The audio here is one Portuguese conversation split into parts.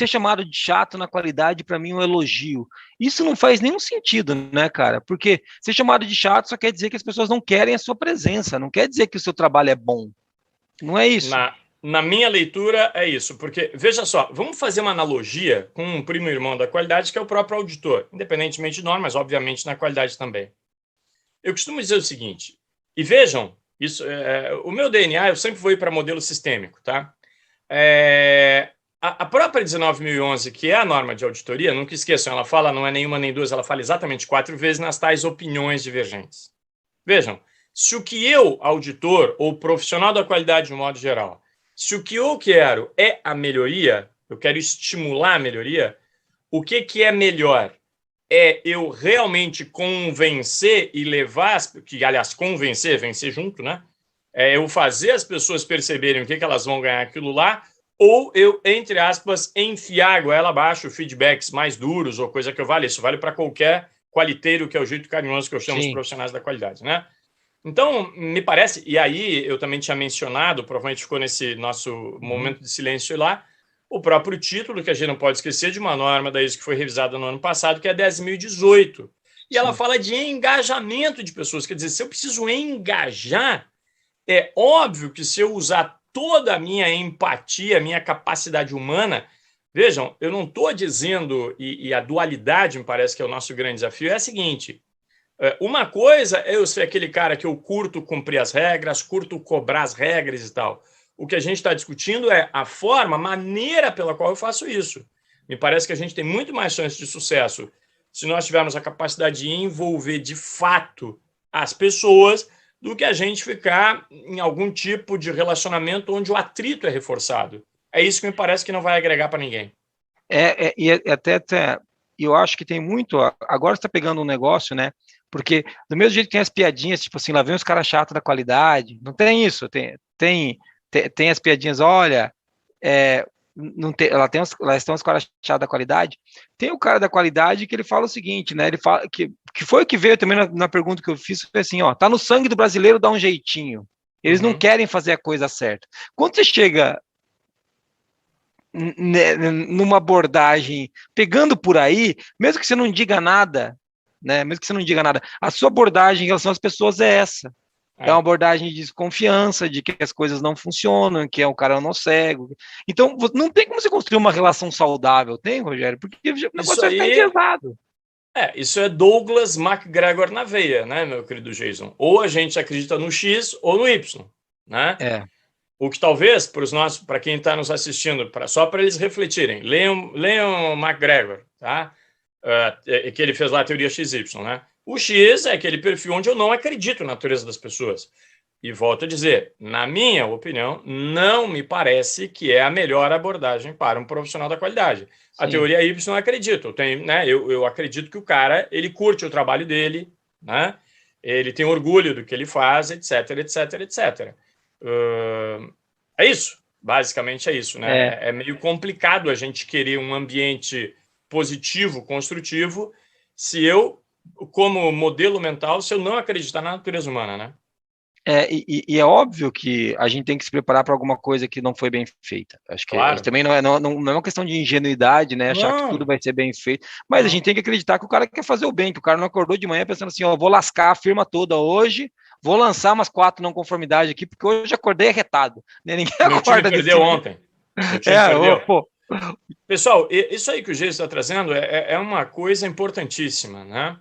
ser chamado de chato na qualidade, para mim, é um elogio. Isso não faz nenhum sentido, né, cara? Porque ser chamado de chato só quer dizer que as pessoas não querem a sua presença, não quer dizer que o seu trabalho é bom. Não é isso. Na minha leitura, é isso. Porque, veja só, vamos fazer uma analogia com um primo irmão da qualidade, que é o próprio auditor, independentemente de normas, obviamente na qualidade também. Eu costumo dizer o seguinte, e vejam, isso, o meu DNA, eu sempre vou ir para modelo sistêmico, tá? A própria 19.011, que é a norma de auditoria, nunca esqueçam, ela fala, não é nenhuma nem duas, ela fala exatamente 4 vezes nas tais opiniões divergentes. Vejam, se o que eu, auditor, ou profissional da qualidade de um modo geral, se o que eu quero é a melhoria, eu quero estimular a melhoria, o que é melhor? É eu realmente convencer e levar, que aliás, convencer, vencer junto, né? É eu fazer as pessoas perceberem o que elas vão ganhar aquilo lá, ou eu, entre aspas, enfiar a goela abaixo feedbacks mais duros ou coisa que eu vale. Isso vale para qualquer qualiteiro, que é o jeito carinhoso que eu chamo os profissionais da qualidade, né? Então, me parece, e aí eu também tinha mencionado, provavelmente ficou nesse nosso momento de silêncio lá, o próprio título, que a gente não pode esquecer, de uma norma da ISO que foi revisada no ano passado, que é 10.018. E ela fala de engajamento de pessoas. Quer dizer, se eu preciso engajar, é óbvio que se eu usar toda a minha empatia, minha capacidade humana, vejam, eu não estou dizendo, e a dualidade me parece que é o nosso grande desafio, é a seguinte: uma coisa é eu ser aquele cara que eu curto cumprir as regras, curto cobrar as regras e tal. O que a gente está discutindo é a forma, a maneira pela qual eu faço isso. Me parece que a gente tem muito mais chance de sucesso se nós tivermos a capacidade de envolver de fato as pessoas do que a gente ficar em algum tipo de relacionamento onde o atrito é reforçado. É isso que me parece que não vai agregar para ninguém. E até eu acho que tem muito. Agora você está pegando um negócio, né? Porque do mesmo jeito que tem as piadinhas, tipo assim, lá vem os caras chatos da qualidade. Não tem isso. Tem as piadinhas, olha, não tem, lá estão os caras chatos da qualidade. Tem o cara da qualidade que ele fala o seguinte, né? Ele fala que foi o que veio também na pergunta que eu fiz, foi assim, ó, tá no sangue do brasileiro dar um jeitinho. Eles não querem fazer a coisa certa. Quando você chega numa abordagem pegando por aí, mesmo que você não diga nada, né? Mesmo que você não diga nada, a sua abordagem em relação às pessoas é essa. É uma abordagem de desconfiança, de que as coisas não funcionam, que é um cara não cego. Então, não tem como você construir uma relação saudável, tem, Rogério? Porque o negócio vai ficar enviesado. Isso é Douglas McGregor na veia, né, meu querido Jason? Ou a gente acredita no X ou no Y, né? O que talvez, para quem está nos assistindo, só para eles refletirem, leiam McGregor, tá? Que ele fez lá a teoria XY, né? O X é aquele perfil onde eu não acredito na natureza das pessoas. E volto a dizer, na minha opinião, não me parece que é a melhor abordagem para um profissional da qualidade. A teoria Y eu acredito. Eu acredito que o cara, ele curte o trabalho dele, né? Ele tem orgulho do que ele faz, etc, etc, etc. É isso. Basicamente é isso, né? É meio complicado a gente querer um ambiente positivo, construtivo, se eu, como modelo mental, se eu não acreditar na natureza humana, né? E é óbvio que a gente tem que se preparar para alguma coisa que não foi bem feita. Acho que também não é uma questão de ingenuidade, né? Achar que tudo vai ser bem feito. Mas a gente tem que acreditar que o cara quer fazer o bem, que o cara não acordou de manhã pensando assim, ó, vou lascar a firma toda hoje, vou lançar umas 4 não conformidades aqui, porque hoje acordei arretado. Né? Ninguém acorda desse perdeu ontem. Pô. Pessoal, isso aí que o Gê está trazendo é uma coisa importantíssima, né?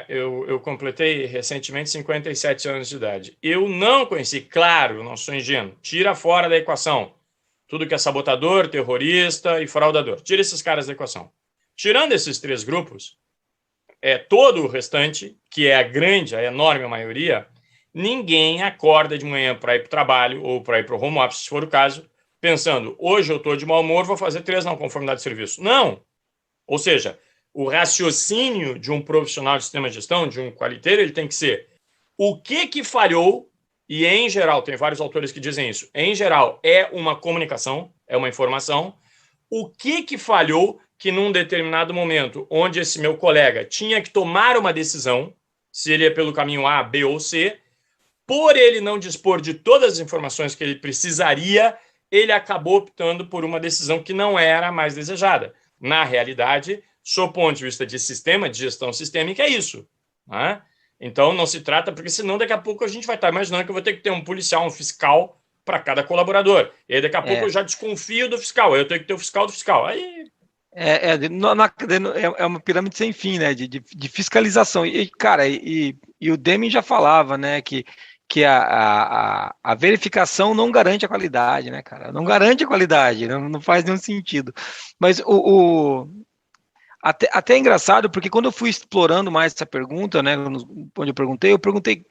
Eu completei recentemente 57 anos de idade. Eu não conheci, claro, não sou ingênuo, tira fora da equação tudo que é sabotador, terrorista e fraudador. Tira esses caras da equação. Tirando esses 3 grupos, todo o restante, que é a enorme maioria, ninguém acorda de manhã para ir para o trabalho ou para ir para o home office, se for o caso, pensando, hoje eu estou de mau humor, vou fazer 3 não conformidade de serviço. Não! Ou seja, o raciocínio de um profissional de sistema de gestão, de um qualiteiro, ele tem que ser o que falhou, e em geral, tem vários autores que dizem isso, em geral é uma comunicação, é uma informação, o que falhou que num determinado momento, onde esse meu colega tinha que tomar uma decisão, se ele ia pelo caminho A, B ou C, por ele não dispor de todas as informações que ele precisaria, ele acabou optando por uma decisão que não era a mais desejada. Na realidade, sob o ponto de vista de sistema, de gestão sistêmica, é isso. Né? Então, não se trata, porque senão daqui a pouco a gente vai estar imaginando que eu vou ter que ter um policial, um fiscal para cada colaborador. E aí daqui a pouco eu já desconfio do fiscal, aí eu tenho que ter o fiscal do fiscal. Aí... É uma pirâmide sem fim, né, de fiscalização. E, cara, e o Deming já falava, né, que a verificação não garante a qualidade, né, cara? Não garante a qualidade, não faz nenhum sentido. Mas até é engraçado, porque quando eu fui explorando mais essa pergunta, né, onde eu perguntei,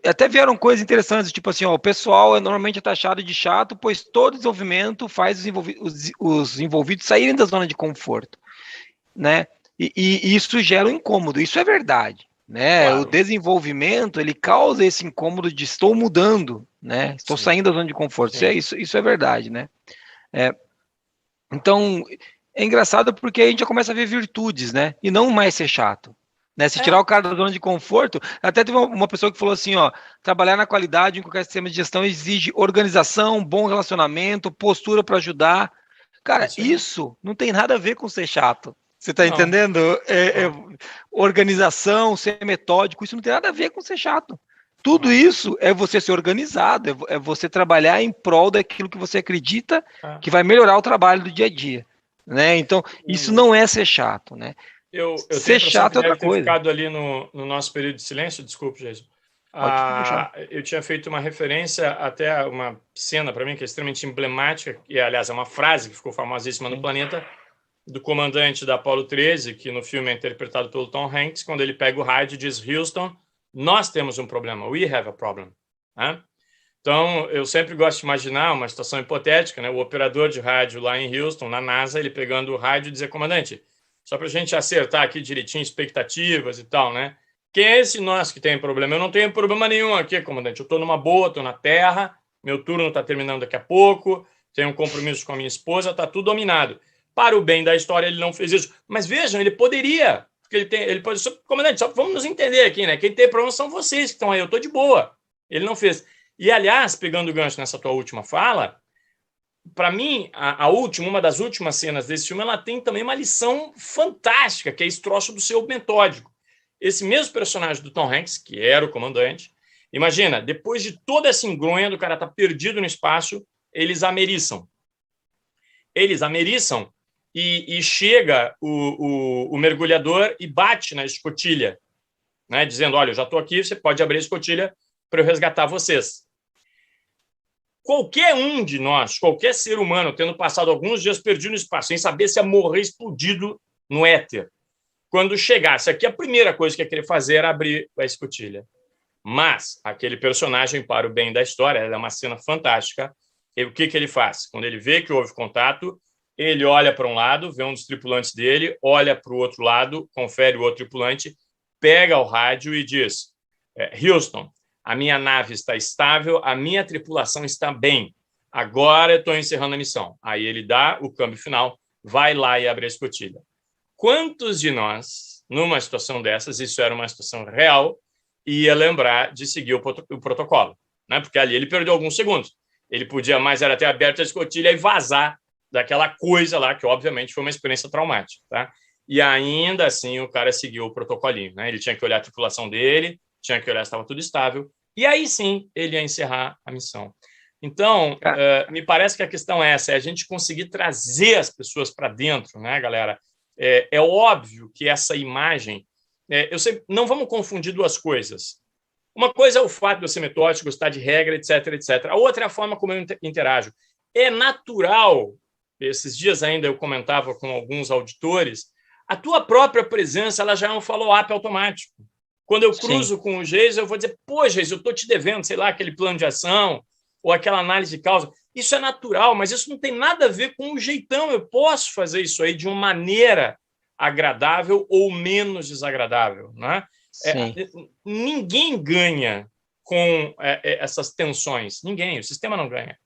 até vieram coisas interessantes, tipo assim, ó, o pessoal é normalmente taxado de chato, pois todo desenvolvimento faz os envolvidos saírem da zona de conforto, né, e isso gera um incômodo, isso é verdade, né, claro. O desenvolvimento, ele causa esse incômodo de estou mudando, né, estou saindo da zona de conforto, isso é verdade, né, então... É engraçado porque a gente já começa a ver virtudes, né? E não mais ser chato. Né? Se tirar o cara da zona de conforto, até teve uma pessoa que falou assim, ó, trabalhar na qualidade em qualquer sistema de gestão exige organização, bom relacionamento, postura para ajudar. Cara, isso não tem nada a ver com ser chato. Você tá entendendo? Organização, ser metódico, isso não tem nada a ver com ser chato. Tudo isso é você ser organizado, é você trabalhar em prol daquilo que você acredita que vai melhorar o trabalho do dia a dia. Né? Então, isso não é ser chato, né? Eu ser chato é outra coisa. Ficado ali no nosso período de silêncio, desculpe, Jason. Eu tinha feito uma referência até a uma cena para mim que é extremamente emblemática, e aliás é uma frase que ficou famosíssima no planeta, do comandante da Apollo 13, que no filme é interpretado pelo Tom Hanks, quando ele pega o rádio e diz: Houston, nós temos um problema, we have a problem. Né? Então, eu sempre gosto de imaginar uma situação hipotética, né? O operador de rádio lá em Houston, na NASA, ele pegando o rádio e dizer: comandante, só para a gente acertar aqui direitinho expectativas e tal, né? Quem é esse nós que tem problema? Eu não tenho problema nenhum aqui, comandante. Eu estou numa boa, estou na terra, meu turno está terminando daqui a pouco, tenho um compromisso com a minha esposa, está tudo dominado. Para o bem da história, ele não fez isso. Mas vejam, ele poderia, porque ele pode... Comandante, só vamos nos entender aqui, né? Quem tem problema são vocês que estão aí, eu estou de boa. Ele não fez. E, aliás, pegando o gancho nessa tua última fala, para mim, uma das últimas cenas desse filme, ela tem também uma lição fantástica, que é esse troço do seu metódico. Esse mesmo personagem do Tom Hanks, que era o comandante, imagina, depois de toda essa engronha do cara estar perdido no espaço, eles ameriçam. E chega o mergulhador e bate na escotilha, né, dizendo: olha, eu já estou aqui, você pode abrir a escotilha para eu resgatar vocês. Qualquer um de nós, qualquer ser humano, tendo passado alguns dias perdido no espaço, sem saber se ia morrer explodido no éter, quando chegasse aqui, a primeira coisa que ia querer fazer era abrir a escotilha. Mas aquele personagem, para o bem da história, é uma cena fantástica. E o que ele faz? Quando ele vê que houve contato, ele olha para um lado, vê um dos tripulantes dele, olha para o outro lado, confere o outro tripulante, pega o rádio e diz: Houston, a minha nave está estável, a minha tripulação está bem. Agora eu estou encerrando a missão. Aí ele dá o câmbio final, vai lá e abre a escotilha. Quantos de nós, numa situação dessas, isso era uma situação real, ia lembrar de seguir o protocolo? Né? Porque ali ele perdeu alguns segundos. Ele podia mais era ter aberto a escotilha e vazar daquela coisa lá, que obviamente foi uma experiência traumática. Tá? E ainda assim o cara seguiu o protocolinho. Né? Ele tinha que olhar a tripulação dele, tinha que olhar se estava tudo estável, e aí sim ele ia encerrar a missão. Então, me parece que a questão é essa, é a gente conseguir trazer as pessoas para dentro, né, galera? É óbvio que essa imagem... não vamos confundir duas coisas. Uma coisa é o fato de eu ser metódico, gostar de regra, etc, etc. A outra é a forma como eu interajo. É natural, esses dias ainda eu comentava com alguns auditores, a tua própria presença ela já é um follow-up automático. Quando eu cruzo com o Geis, eu vou dizer: pô, Geis, eu estou te devendo, sei lá, aquele plano de ação ou aquela análise de causa. Isso é natural, mas isso não tem nada a ver com o jeitão. Eu posso fazer isso aí de uma maneira agradável ou menos desagradável. Né? Ninguém ganha com essas tensões. Ninguém, o sistema não ganha.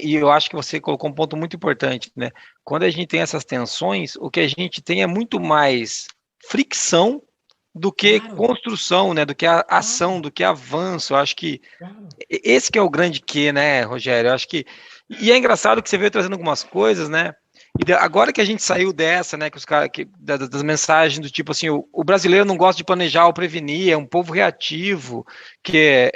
E eu acho que você colocou um ponto muito importante, né? Quando a gente tem essas tensões, o que a gente tem é muito mais fricção do que construção, né? Do que a ação, do que avanço. Eu acho que esse que é o grande quê, né, Rogério? Eu acho que e é engraçado que você veio trazendo algumas coisas, né? E agora que a gente saiu dessa, né, que os caras das mensagens do tipo assim, o brasileiro não gosta de planejar ou prevenir, é um povo reativo, que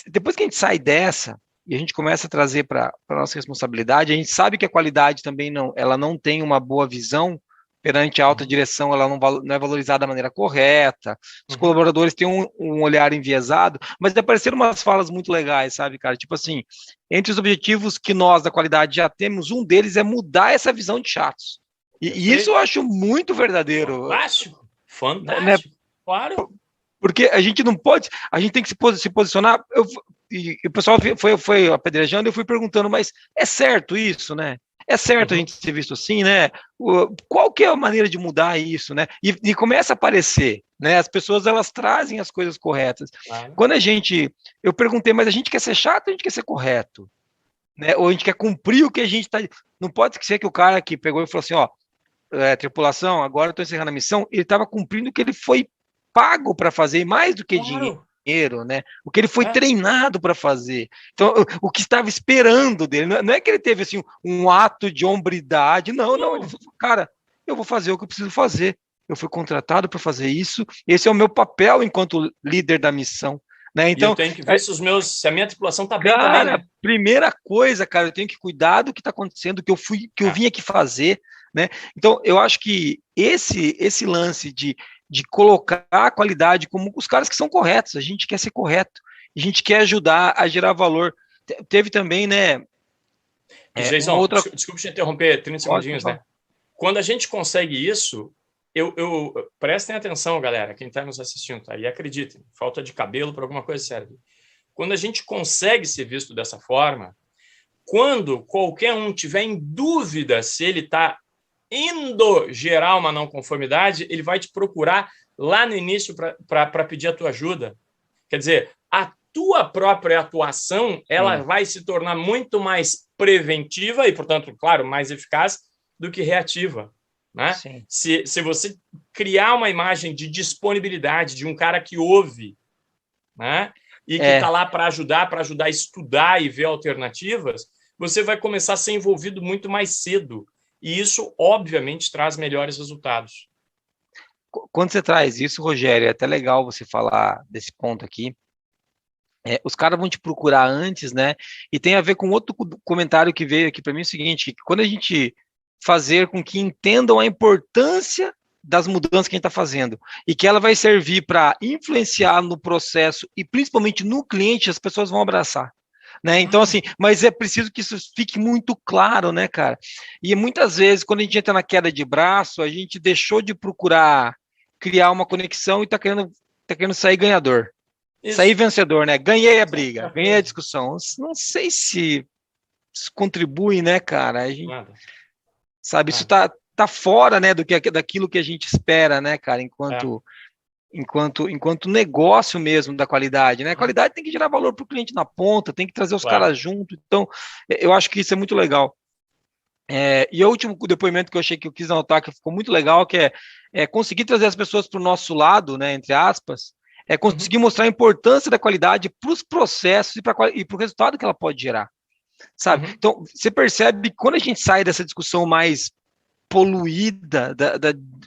depois que a gente sai dessa e a gente começa a trazer para a nossa responsabilidade, a gente sabe que a qualidade também ela não tem uma boa visão perante a alta direção, ela não é valorizada da maneira correta, os colaboradores têm um olhar enviesado, mas apareceram umas falas muito legais, sabe, cara? Tipo assim, entre os objetivos que nós da qualidade já temos, um deles é mudar essa visão de chatos. E isso eu acho muito verdadeiro. Fantástico, fantástico, né? Claro. Porque a gente não pode, a gente tem que se posicionar. E o pessoal foi apedrejando, eu fui perguntando, mas é certo isso, né? É certo a gente ser visto assim, né? Qual que é a maneira de mudar isso, né? E começa a aparecer, né? As pessoas, elas trazem as coisas corretas. Claro. Quando eu perguntei, mas a gente quer ser chato ou a gente quer ser correto? Né? Ou a gente quer cumprir o que a gente está... Não pode ser que o cara que pegou e falou assim, ó, tripulação, agora eu estou encerrando a missão, ele estava cumprindo o que ele foi pago para fazer, mais do que dinheiro, né? O que ele foi treinado para fazer. Então, o que estava esperando dele, não é que ele teve assim um ato de hombridade, não, ele falou, cara, eu vou fazer o que eu preciso fazer. Eu fui contratado para fazer isso, esse é o meu papel enquanto líder da missão. Né? Então, eu tenho que ver se a minha tripulação está bem também. Né? Primeira coisa, cara, eu tenho que cuidar do que está acontecendo, que eu vim aqui fazer. Né? Então, eu acho que esse lance de colocar a qualidade como os caras que são corretos, a gente quer ser correto, a gente quer ajudar a gerar valor. Teve também, né? Jason, desculpa te interromper 30 segundinhos, né? Quando a gente consegue isso, prestem atenção, galera, quem está nos assistindo, tá? E acreditem, falta de cabelo para alguma coisa serve. Quando a gente consegue ser visto dessa forma, quando qualquer um tiver em dúvida se ele está indo gerar uma não conformidade, ele vai te procurar lá no início para pedir a tua ajuda. Quer dizer, a tua própria atuação, ela vai se tornar muito mais preventiva e, portanto, claro, mais eficaz do que reativa. Né? Se você criar uma imagem de disponibilidade de um cara que ouve, né? E que está lá para ajudar a estudar e ver alternativas, você vai começar a ser envolvido muito mais cedo. E isso, obviamente, traz melhores resultados. Quando você traz isso, Rogério, é até legal você falar desse ponto aqui. Os caras vão te procurar antes, né? E tem a ver com outro comentário que veio aqui para mim, é o seguinte, que quando a gente fazer com que entendam a importância das mudanças que a gente está fazendo e que ela vai servir para influenciar no processo e principalmente no cliente, as pessoas vão abraçar. Né? Então, assim, mas é preciso que isso fique muito claro, né, cara? E muitas vezes, quando a gente entra na queda de braço, a gente deixou de procurar criar uma conexão e está querendo sair ganhador. Isso. Sair vencedor, né? Ganhei a briga, ganhei a discussão. Não sei se isso contribui, né, cara? A gente, sabe, isso tá fora, né, daquilo que a gente espera, né, cara, enquanto negócio mesmo da qualidade, né? A qualidade tem que gerar valor para o cliente na ponta, tem que trazer os caras junto. Então, eu acho que isso é muito legal. E o último depoimento que eu achei que eu quis anotar, que ficou muito legal, que é conseguir trazer as pessoas para o nosso lado, né, entre aspas, conseguir mostrar a importância da qualidade para os processos e para o resultado que ela pode gerar, sabe? Então, você percebe que quando a gente sai dessa discussão mais poluída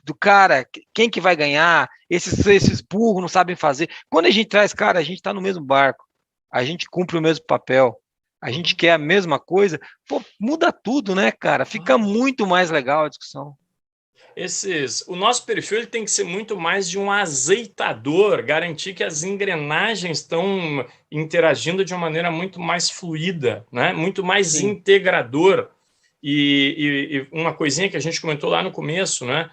do cara, quem que vai ganhar, esses burros não sabem fazer. Quando a gente traz, cara, a gente está no mesmo barco, a gente cumpre o mesmo papel, a gente quer a mesma coisa, pô, muda tudo, né, cara? Fica muito mais legal a discussão. O nosso perfil ele tem que ser muito mais de um azeitador, garantir que as engrenagens estão interagindo de uma maneira muito mais fluida, né? Muito mais integrador. E uma coisinha que a gente comentou lá no começo, né?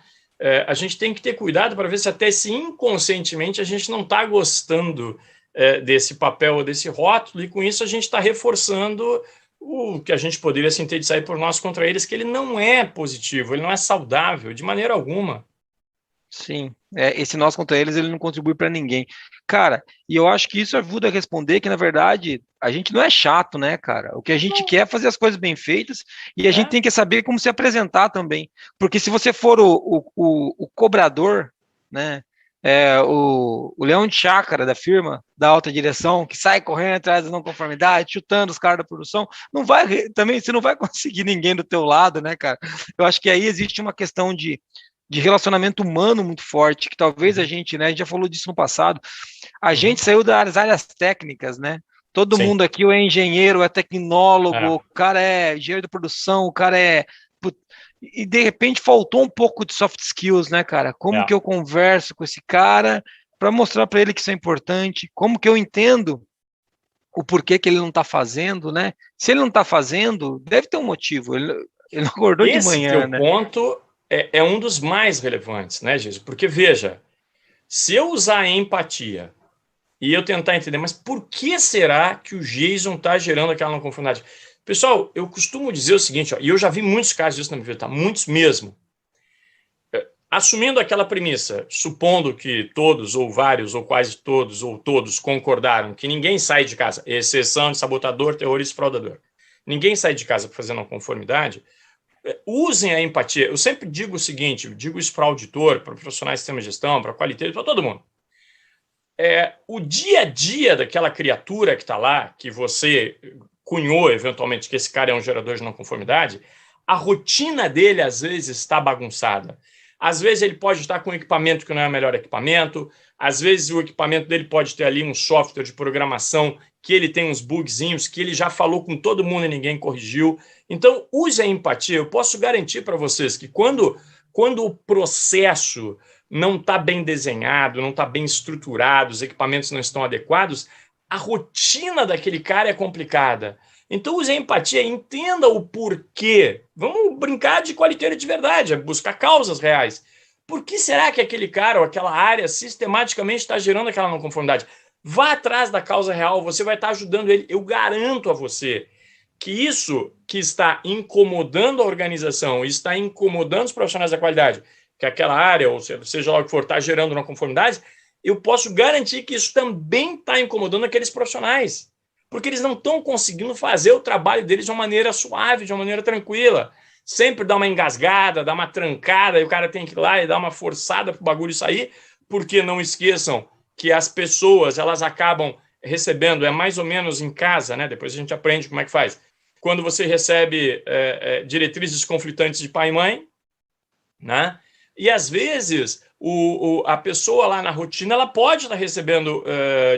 A gente tem que ter cuidado para ver se até se inconscientemente a gente não está gostando desse papel ou desse rótulo, e com isso a gente está reforçando o que a gente poderia sintetizar por nós contra eles, que ele não é positivo, ele não é saudável de maneira alguma. Sim, esse nós contra eles, ele não contribui para ninguém. Cara, e eu acho que isso ajuda a responder que, na verdade, a gente não é chato, né, cara? O que a gente quer é fazer as coisas bem feitas e a gente tem que saber como se apresentar também. Porque se você for o cobrador, né? O leão de chácara da firma, da alta direção, que sai correndo atrás da não conformidade, chutando os caras da produção, não vai, também, você não vai conseguir ninguém do teu lado, né, cara? Eu acho que aí existe uma questão de relacionamento humano muito forte, que talvez a gente, né, a gente já falou disso no passado, a gente saiu das áreas técnicas, né? Todo Sim. mundo aqui é engenheiro, é tecnólogo, o É. cara é engenheiro de produção, o cara é... E de repente faltou um pouco de soft skills, né, cara? Como que eu converso com esse cara para mostrar para ele que isso é importante? Como que eu entendo o porquê que ele não está fazendo, né? Se ele não está fazendo, deve ter um motivo. Ele não acordou de Esse manhã, teu né? ponto é um dos mais relevantes, né, Jesus? Porque, veja, se eu usar a empatia e eu tentar entender, mas por que será que o Jason está gerando aquela não conformidade? Pessoal, eu costumo dizer o seguinte, ó, e eu já vi muitos casos disso na minha vida, tá? Muitos mesmo. Assumindo aquela premissa, supondo que todos, ou vários, ou quase todos, ou todos concordaram que ninguém sai de casa, exceção de sabotador, terrorista e fraudador, ninguém sai de casa para fazer não conformidade, usem a empatia. Eu sempre digo o seguinte, digo isso para auditor, para profissionais de sistema de gestão, para qualidade, para todo mundo. O dia a dia daquela criatura que está lá, que você cunhou eventualmente que esse cara é um gerador de não conformidade, a rotina dele às vezes está bagunçada. Às vezes ele pode estar com um equipamento que não é o melhor equipamento, às vezes o equipamento dele pode ter ali um software de programação que ele tem uns bugzinhos que ele já falou com todo mundo e ninguém corrigiu. Então, use a empatia. Eu posso garantir para vocês que quando o processo não está bem desenhado, não está bem estruturado, os equipamentos não estão adequados, a rotina daquele cara é complicada. Então use a empatia, entenda o porquê. Vamos brincar de qualiteiro de verdade, buscar causas reais. Por que será que aquele cara ou aquela área sistematicamente está gerando aquela não conformidade? Vá atrás da causa real, você vai estar ajudando ele. Eu garanto a você que isso que está incomodando a organização, está incomodando os profissionais da qualidade, que aquela área, ou seja lá o que for, está gerando não conformidade, eu posso garantir que isso também está incomodando aqueles profissionais. Porque eles não estão conseguindo fazer o trabalho deles de uma maneira suave, de uma maneira tranquila. Sempre dá uma engasgada, dá uma trancada, e o cara tem que ir lá e dar uma forçada para o bagulho sair, porque não esqueçam que as pessoas elas acabam recebendo, é mais ou menos em casa, né? Depois a gente aprende como é que faz. Quando você recebe diretrizes conflitantes de pai e mãe, né? E às vezes a pessoa lá na rotina ela pode estar recebendo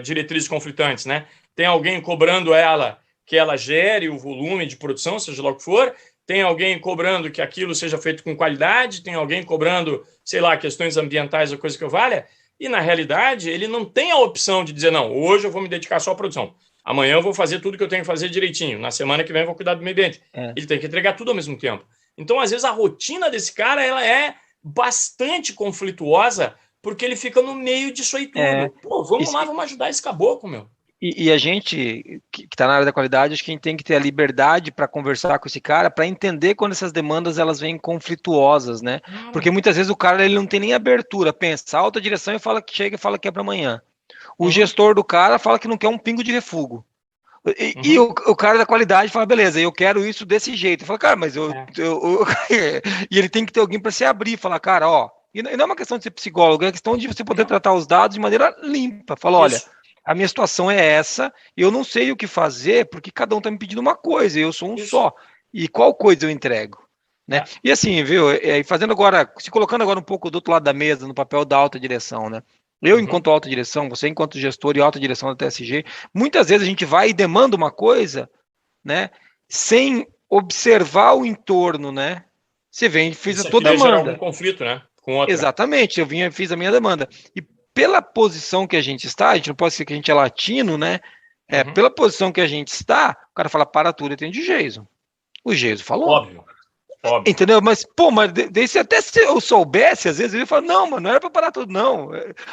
diretrizes conflitantes, né? Tem alguém cobrando ela que ela gere o volume de produção, seja lá o que for, tem alguém cobrando que aquilo seja feito com qualidade, tem alguém cobrando, sei lá, questões ambientais ou coisa que eu valha, e na realidade ele não tem a opção de dizer, não, hoje eu vou me dedicar só à produção, amanhã eu vou fazer tudo que eu tenho que fazer direitinho, na semana que vem eu vou cuidar do meio ambiente. Ele tem que entregar tudo ao mesmo tempo. Então, às vezes, a rotina desse cara ela é bastante conflituosa, porque ele fica no meio disso aí tudo. Pô, vamos lá, vamos ajudar esse caboclo, meu. E a gente que está na área da qualidade, acho que a gente tem que ter a liberdade para conversar com esse cara, para entender quando essas demandas elas vêm conflituosas, né? Porque muitas vezes o cara ele não tem nem abertura, pensa, a alta direção e fala que chega e fala que é para amanhã. O gestor do cara fala que não quer um pingo de refugo. E o cara da qualidade fala, beleza, eu quero isso desse jeito. Fala, cara, mas e ele tem que ter alguém para se abrir, falar, cara, ó, e não é uma questão de ser psicólogo, é uma questão de você poder tratar os dados de maneira limpa. Fala, olha, a minha situação é essa, eu não sei o que fazer, porque cada um está me pedindo uma coisa, eu sou um só. E qual coisa eu entrego? Né? E assim, viu, fazendo agora, se colocando agora um pouco do outro lado da mesa, no papel da alta direção, né? Eu, enquanto alta direção, você enquanto gestor e alta direção da TSG, muitas vezes a gente vai e demanda uma coisa, né? Sem observar o entorno, né? Você vem e fiz a tua demanda. Gerar algum conflito, né? Com outra. Exatamente, eu vim e fiz a minha demanda. E pela posição que a gente está, a gente não pode ser que a gente é latino, né? Pela posição que a gente está, o cara fala, para tudo, atende o Jason. O Jason falou. Óbvio. Entendeu? Mas, pô, se até se eu soubesse, às vezes eu ia falar, não, mano, não era pra parar tudo, não.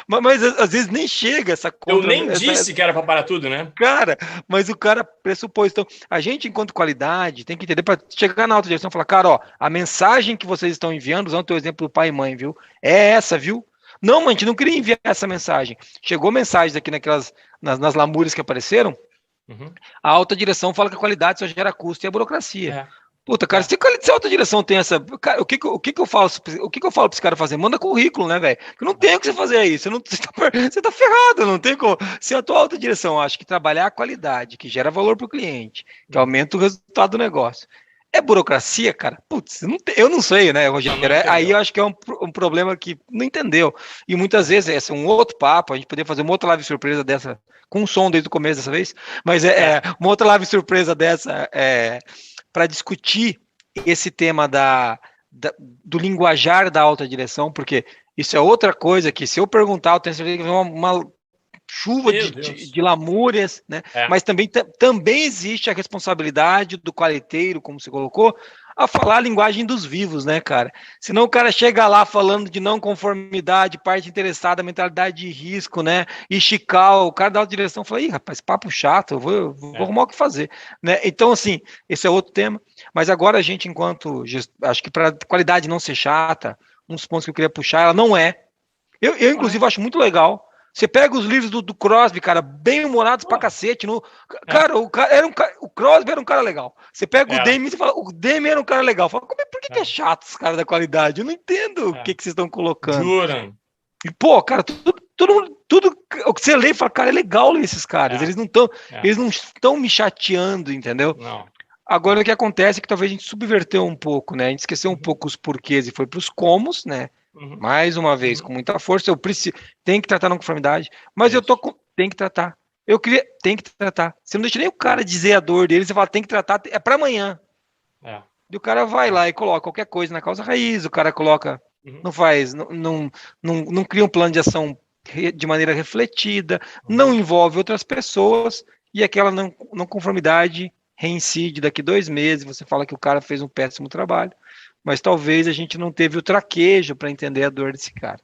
Mas às vezes nem chega essa conta. Eu nem disse que era pra parar tudo, né? Cara, mas o cara pressupôs. Então, a gente, enquanto qualidade, tem que entender para chegar na alta direção e falar, cara, ó, a mensagem que vocês estão enviando, usando o teu exemplo do pai e mãe, viu? É essa, viu? Não, mas a gente não queria enviar essa mensagem. Chegou mensagens aqui nas lamúrias que apareceram. A alta direção fala que a qualidade só gera custo e a burocracia. Puta, cara, se a autodireção tem essa. Cara, o que que eu falo? O que que eu falo pra esse cara fazer? Manda currículo, né, velho? Porque não tem o que você fazer aí. Você tá ferrado, não tem como. Se a tua autodireção acha que trabalhar a qualidade, que gera valor pro cliente, que aumenta o resultado do negócio, é burocracia, cara? Putz, eu não sei, né, Rogério? Aí eu acho que é um problema que não entendeu. E muitas vezes, esse é um outro papo, a gente poderia fazer uma outra live surpresa dessa, com som desde o começo dessa vez, mas uma outra live surpresa dessa para discutir esse tema do linguajar da alta direção, porque isso é outra coisa que, se eu perguntar, eu tenho certeza que vai uma chuva de lamúrias, né? Mas também existe a responsabilidade do qualiteiro, como você colocou, a falar a linguagem dos vivos, né, cara? Senão o cara chega lá falando de não conformidade, parte interessada, mentalidade de risco, né? E Chical, o cara da direção fala, ih, rapaz, papo chato, eu vou arrumar o que fazer, né? Então, assim, esse é outro tema, mas agora a gente, acho que para qualidade não ser chata, um dos pontos que eu queria puxar, ela não é. Eu inclusive, acho muito legal. Você pega os livros do Crosby, cara, bem humorados pra cacete. Cara, o Crosby era um cara legal. Você pega o Demi e fala, o Demi era um cara legal. Fala, por que é chato os caras da qualidade? Eu não entendo o que vocês estão colocando. Juram. E, pô, cara, tudo o que você lê, fala, cara, é legal ler esses caras. Eles não estão me chateando, entendeu? Não. Agora, o que acontece é que talvez a gente subverteu um pouco, né? A gente esqueceu um pouco os porquês e foi para os comos, né? Mais uma vez, com muita força, tem que tratar na conformidade, mas tem que tratar. Tem que tratar. Você não deixa nem o cara dizer a dor dele, você fala, tem que tratar, é para amanhã. E o cara vai lá e coloca qualquer coisa na causa raiz, o cara coloca, não cria um plano de ação de maneira refletida, não envolve outras pessoas, e aquela não conformidade reincide daqui 2 meses, você fala que o cara fez um péssimo trabalho, mas talvez a gente não teve o traquejo para entender a dor desse cara.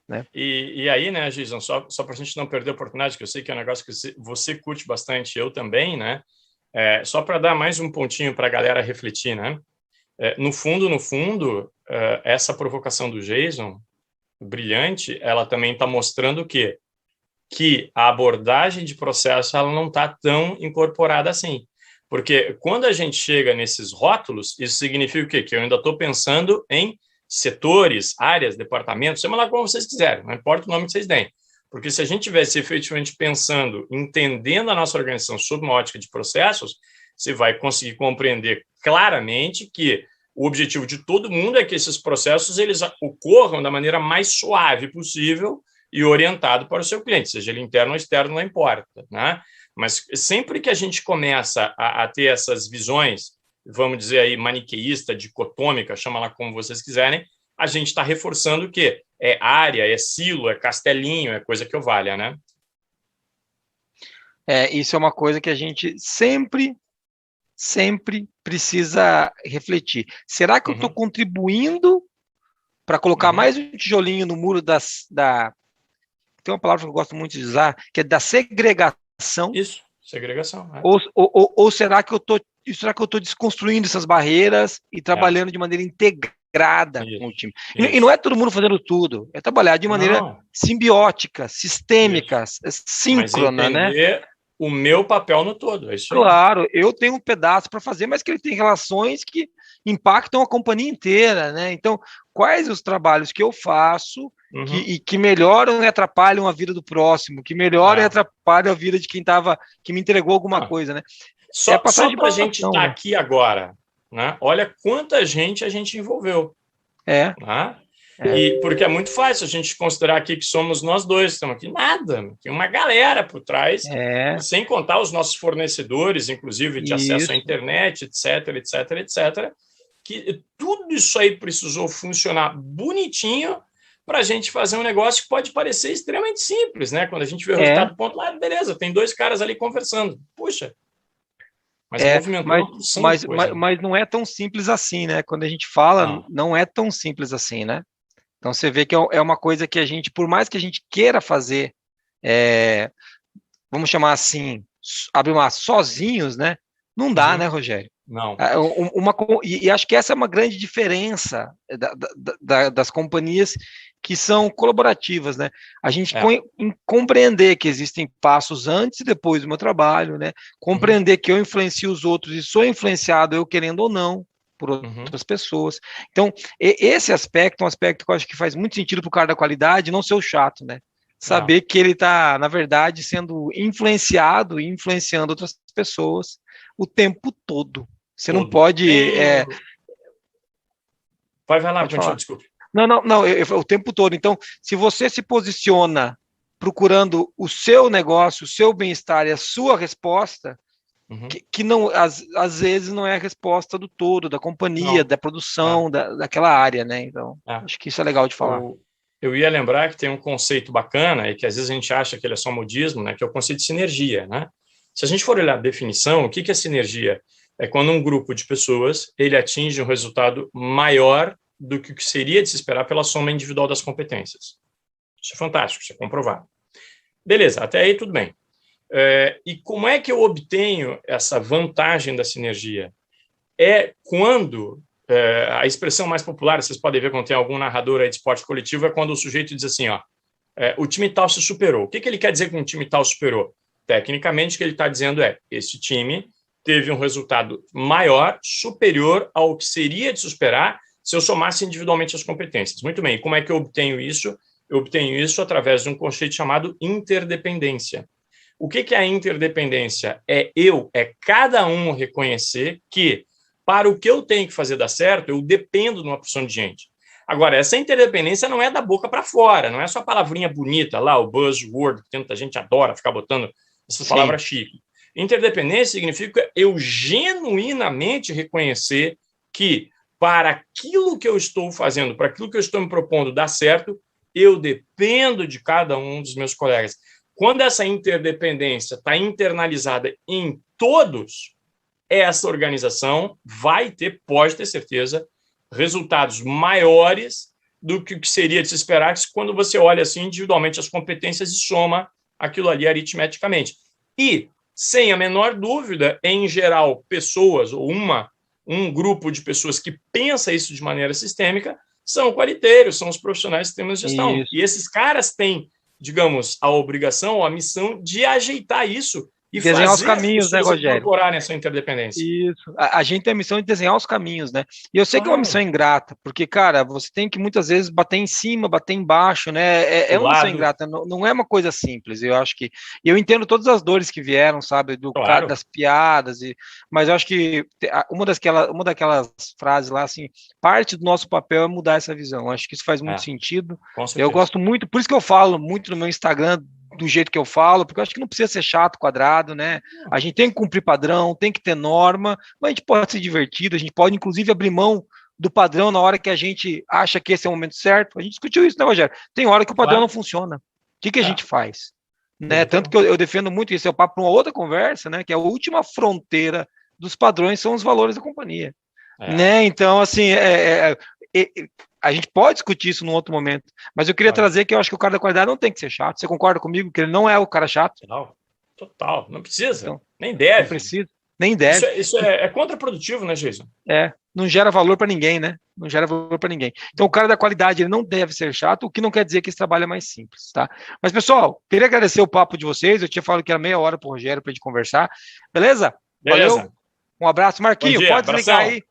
Né? E aí, né, Gison, só para a gente não perder a oportunidade, que eu sei que é um negócio que você curte bastante, eu também, né? Só para dar mais um pontinho para a galera refletir, né? No fundo, essa provocação do Jason, brilhante, ela também está mostrando o quê? Que a abordagem de processo ela não está tão incorporada assim. Porque quando a gente chega nesses rótulos, isso significa o quê? Que eu ainda estou pensando em setores, áreas, departamentos, chama lá como vocês quiserem, não importa o nome que vocês deem. Porque se a gente tivesse efetivamente pensando, entendendo a nossa organização sob uma ótica de processos, você vai conseguir compreender claramente que o objetivo de todo mundo é que esses processos eles ocorram da maneira mais suave possível e orientado para o seu cliente, seja ele interno ou externo, não importa, né? Mas sempre que a gente começa a ter essas visões, vamos dizer aí, maniqueísta, dicotômica, chama lá como vocês quiserem, a gente está reforçando o quê? É área, é silo, é castelinho, é coisa que eu valha, né? Isso é uma coisa que a gente sempre precisa refletir. Será que eu estou contribuindo para colocar mais um tijolinho no muro tem uma palavra que eu gosto muito de usar, que é da segregação. Isso, segregação. Ou será que eu estou desconstruindo essas barreiras e trabalhando de maneira integrada com o time? E não é todo mundo fazendo tudo, é trabalhar de maneira simbiótica, sistêmica, síncrona, né? O meu papel no todo, é isso aí. Claro, eu tenho um pedaço para fazer, mas que ele tem relações que impactam a companhia inteira, né? Então, quais os trabalhos que eu faço que melhoram e atrapalham a vida do próximo, que melhoram e atrapalham a vida de que me entregou alguma coisa, né? Só para a gente estar aqui agora, né? Olha quanta gente a gente envolveu. Né? E porque é muito fácil a gente considerar aqui que somos nós dois, estamos aqui, nada, tem uma galera por trás, sem contar os nossos fornecedores, inclusive de acesso à internet, etc, que tudo isso aí precisou funcionar bonitinho para a gente fazer um negócio que pode parecer extremamente simples, né? Quando a gente vê o resultado do ponto lá, beleza, tem 2 caras ali conversando, puxa. Mas não é tão simples assim, né? Quando a gente fala, não é tão simples assim, né? Então você vê que é uma coisa que a gente, por mais que a gente queira fazer, vamos chamar assim, sozinhos, né? Não dá, né, Rogério? Não. E acho que essa é uma grande diferença das companhias que são colaborativas, né? A gente compreender que existem passos antes e depois do meu trabalho, né? Compreender que eu influencio os outros e sou influenciado, eu querendo ou não, por outras pessoas. Então, esse aspecto é um aspecto que eu acho que faz muito sentido para o cara da qualidade não ser o chato, né? Saber que ele está, na verdade, sendo influenciado e influenciando outras pessoas o tempo todo. Você não pode... Vai lá, continua, desculpa. Não, o tempo todo. Então, se você se posiciona procurando o seu negócio, o seu bem-estar e a sua resposta, que não, às vezes não é a resposta do todo, da companhia, da produção, daquela área, né? Então, acho que isso é legal de falar. Eu ia lembrar que tem um conceito bacana e que às vezes a gente acha que ele é só modismo, né? Que é o conceito de sinergia, né? Se a gente for olhar a definição, o que é sinergia? É quando um grupo de pessoas ele atinge um resultado maior do que o que seria de se esperar pela soma individual das competências. Isso é fantástico, isso é comprovado. Beleza, até aí tudo bem. E como é que eu obtenho essa vantagem da sinergia? É quando, a expressão mais popular, vocês podem ver quando tem algum narrador aí de esporte coletivo, é quando o sujeito diz assim, o time tal se superou. O que ele quer dizer com o time tal superou? Tecnicamente, o que ele está dizendo é, esse time teve um resultado maior, superior ao que seria de se esperar se eu somasse individualmente as competências. Muito bem, como é que eu obtenho isso? Eu obtenho isso através de um conceito chamado interdependência. O que é a interdependência? É cada um reconhecer que, para o que eu tenho que fazer dar certo, eu dependo de uma porção de gente. Agora, essa interdependência não é da boca para fora, não é só palavrinha bonita lá, o buzzword, que tanta gente adora ficar botando essas palavras chiques. Interdependência significa eu genuinamente reconhecer que, para aquilo que eu estou fazendo, para aquilo que eu estou me propondo dar certo, eu dependo de cada um dos meus colegas. Quando essa interdependência está internalizada em todos, essa organização vai ter, pode ter certeza, resultados maiores do que o que seria de se esperar quando você olha assim individualmente as competências e soma aquilo ali aritmeticamente. E, sem a menor dúvida, em geral, pessoas ou um grupo de pessoas que pensa isso de maneira sistêmica são qualiteiros, são os profissionais de sistemas de gestão. Isso. E esses caras têm, digamos, a obrigação ou a missão de ajeitar isso e desenhar fazer os caminhos, né, Rogério? Incorporarem essa interdependência. Isso. A gente tem a missão de desenhar os caminhos, né? E eu sei que é uma missão ingrata, porque, cara, você tem que muitas vezes bater em cima, bater embaixo, né? É uma missão ingrata, não é uma coisa simples. Eu acho que. E eu entendo todas as dores que vieram, sabe, das piadas, mas eu acho que uma daquelas frases lá, assim, parte do nosso papel é mudar essa visão. Eu acho que isso faz muito sentido. Eu gosto muito, por isso que eu falo muito no meu Instagram do jeito que eu falo, porque eu acho que não precisa ser chato, quadrado, né? A gente tem que cumprir padrão, tem que ter norma, mas a gente pode ser divertido, a gente pode, inclusive, abrir mão do padrão na hora que a gente acha que esse é o momento certo. A gente discutiu isso, né, Rogério? Tem hora que o padrão não funciona. O que a gente faz? Né? Tanto que eu defendo muito isso, é o papo para uma outra conversa, né? Que é a última fronteira dos padrões são os valores da companhia. Né? Então, assim, a gente pode discutir isso num outro momento, mas eu queria trazer que eu acho que o cara da qualidade não tem que ser chato. Você concorda comigo que ele não é o cara chato? Total. Não precisa. Então, nem deve. Não precisa. Nem deve. Isso é contraprodutivo, né, Jason? Não gera valor para ninguém, né? Não gera valor para ninguém. Então, o cara da qualidade, ele não deve ser chato, o que não quer dizer que esse trabalho é mais simples, tá? Mas, pessoal, queria agradecer o papo de vocês. Eu tinha falado que era meia hora pro Rogério para a gente conversar. Beleza? Valeu. Um abraço. Marquinho, pode desligar aí.